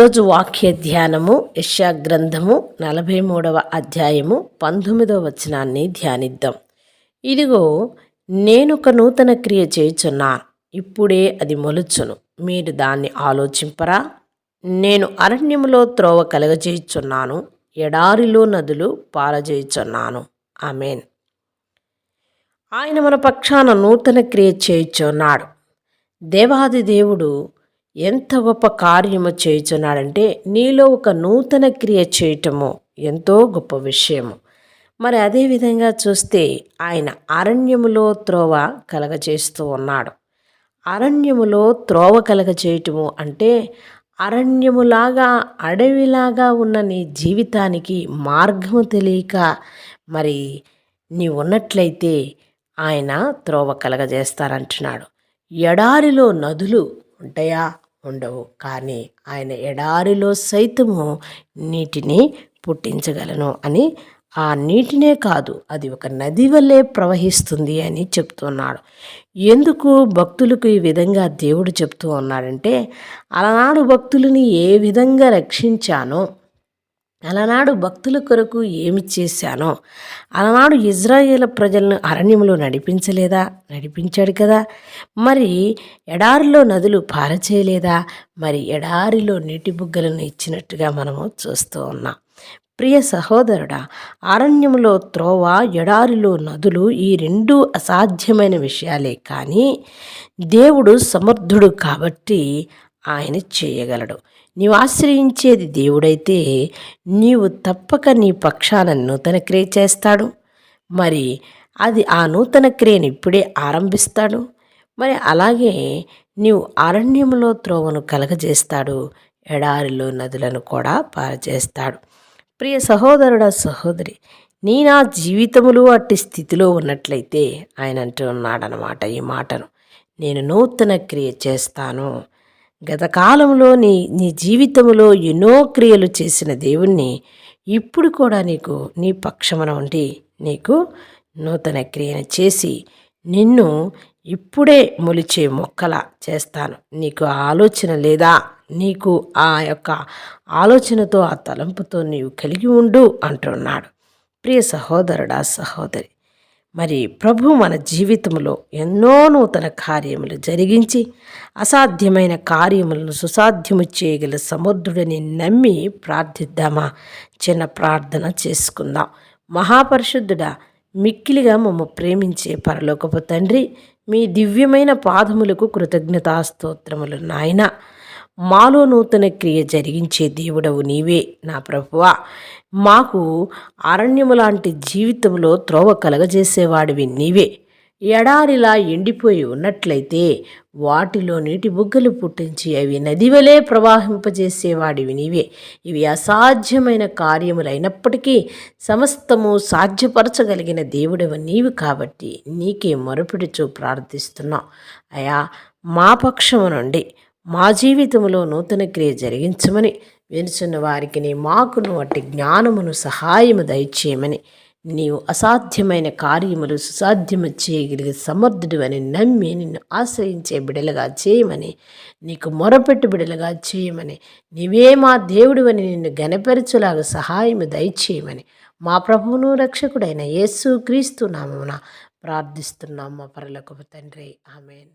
ఈరోజు వాక్య ధ్యానము యెషయా గ్రంథము 43వ అధ్యాయము 19వ వచనాన్ని ధ్యానిద్దాం. ఇదిగో, నేనొక నూతన క్రియ చేయుచున్నాను, ఇప్పుడే అది మొలుచును, మీరు దాన్ని ఆలోచింపరా? నేను అరణ్యములో త్రోవ కలగజేయుచున్నాను, ఎడారిలో నదులు పారజేయుచున్నాను. ఆమేన్. ఆయన మన పక్షాన నూతన క్రియ చేయుచున్నాడు. దేవాది దేవుడు ఎంత గొప్ప కార్యము చేయుచున్నాడంటే, నీలో ఒక నూతన క్రియ చేయటము ఎంతో గొప్ప విషయము. మరి అదేవిధంగా చూస్తే ఆయన అరణ్యములో త్రోవ కలగజేస్తూ ఉన్నాడు. అరణ్యములో త్రోవ కలగజేయటము అంటే అరణ్యములాగా, అడవిలాగా ఉన్న నీ జీవితానికి మార్గము తెలియక మరి నీవు ఉన్నట్లయితే ఆయన త్రోవ కలగజేస్తారంటున్నాడు. ఎడారిలో నదులు ఉంటాయా? ఉండవు. కానీ ఆయన ఎడారిలో సైతము నీటిని పుట్టించగలను అని, ఆ నీటినే కాదు, అది ఒక నది వల్లే ప్రవహిస్తుంది అని చెప్తున్నాడు. ఎందుకు భక్తులకు ఈ విధంగా దేవుడు చెప్తూ ఉన్నాడంటే, అలనాడు భక్తులని ఏ విధంగా రక్షించానో, అలనాడు భక్తుల కొరకు ఏమి చేశానో, అలనాడు ఇజ్రాయేల్ ప్రజలను అరణ్యంలో నడిపించలేదా? నడిపించాడు కదా. మరి ఎడారిలో నదులు పారచేయలేదా? మరి ఎడారిలో నీటి బుగ్గలను ఇచ్చినట్టుగా మనము చూస్తూ ఉన్నాం. ప్రియ సహోదరుడా, అరణ్యంలో త్రోవ, ఎడారిలో నదులు, ఈ రెండు అసాధ్యమైన విషయాలే. కానీ దేవుడు సమర్థుడు కాబట్టి ఆయన చేయగలడు. నీవు ఆశ్రయించేది దేవుడైతే నీవు తప్పక నీ పక్షాన నూతన క్రియ చేస్తాడు. మరి అది ఆ నూతన క్రియను ఇప్పుడే ఆరంభిస్తాడు. మరి అలాగే నీవు అరణ్యంలో త్రోవను కలగజేస్తాడు, ఎడారిలో నదులను కూడా పారచేస్తాడు. ప్రియ సహోదరుడా, సహోదరి, నా జీవితములు అట్టి స్థితిలో ఉన్నట్లయితే ఆయన అంటూ ఉన్నాడనమాట ఈ మాటను, నేను నూతన క్రియ చేస్తాను. గత కాలంలో నీ జీవితంలో ఎన్నో క్రియలు చేసిన దేవుణ్ణి ఇప్పుడు కూడా నీ పక్షమున ఉండి నీకు నూతన క్రియను చేసి నిన్ను ఇప్పుడే మొలిచే మొక్కలా చేస్తాను. నీకు ఆలోచన లేదా? నీకు ఆ యొక్క ఆలోచనతో, ఆ తలంపుతో నీవు కలిగి ఉండు అంటున్నాడు. ప్రియ సహోదరుడా, సహోదరి, మరి ప్రభు మన జీవితంలో ఎన్నో నూతన కార్యములు జరిగించి అసాధ్యమైన కార్యములను సుసాధ్యము చేయగల సమర్థుడని నమ్మి ప్రార్థిద్దామా? చిన్న ప్రార్థన చేసుకుందాం. మహాపరిశుద్ధుడా, మిక్కిలిగా మమ్మ ప్రేమించే పరలోకపు తండ్రి, మీ దివ్యమైన పాదములకు కృతజ్ఞతాస్తోత్రములు. నాయన, మాలో నూతన క్రియ జరిగించే దేవుడవు నీవే నా ప్రభువా. మాకు అరణ్యము లాంటి జీవితంలో త్రోవ కలగజేసేవాడివి నీవే. ఎడారిలా ఎండిపోయి ఉన్నట్లయితే వాటిలో నీటి బుగ్గలు పుట్టించి అవి నదివలే ప్రవాహింపజేసేవాడివి నీవే. ఇవి అసాధ్యమైన కార్యములైనప్పటికీ సమస్తము సాధ్యపరచగలిగిన దేవుడవు నీవు కాబట్టి నీకే మొరపెడుచూ ప్రార్థిస్తున్నాం. అయా, మా పక్షము నుండి మా జీవితంలో నూతన క్రియ జరిగించమని, వినుచున్న వారికి మాకును అట్టి జ్ఞానమును, సహాయము దయచేయమని, నీవు అసాధ్యమైన కార్యములు సుసాధ్యము చేయగలిగే సమర్థుడు అని నమ్మి నిన్ను ఆశ్రయించే బిడలుగా చేయమని, నీకు మొరపెట్టు బిడలుగా చేయమని, నీవే మా దేవుడు అని నిన్ను గణపరచులాగా సహాయము దయచేయమని మా ప్రభువును రక్షకుడైన యేసు క్రీస్తు నామమున ప్రార్థిస్తున్నాం మా పరలోకపు తండ్రి. ఆమేన్.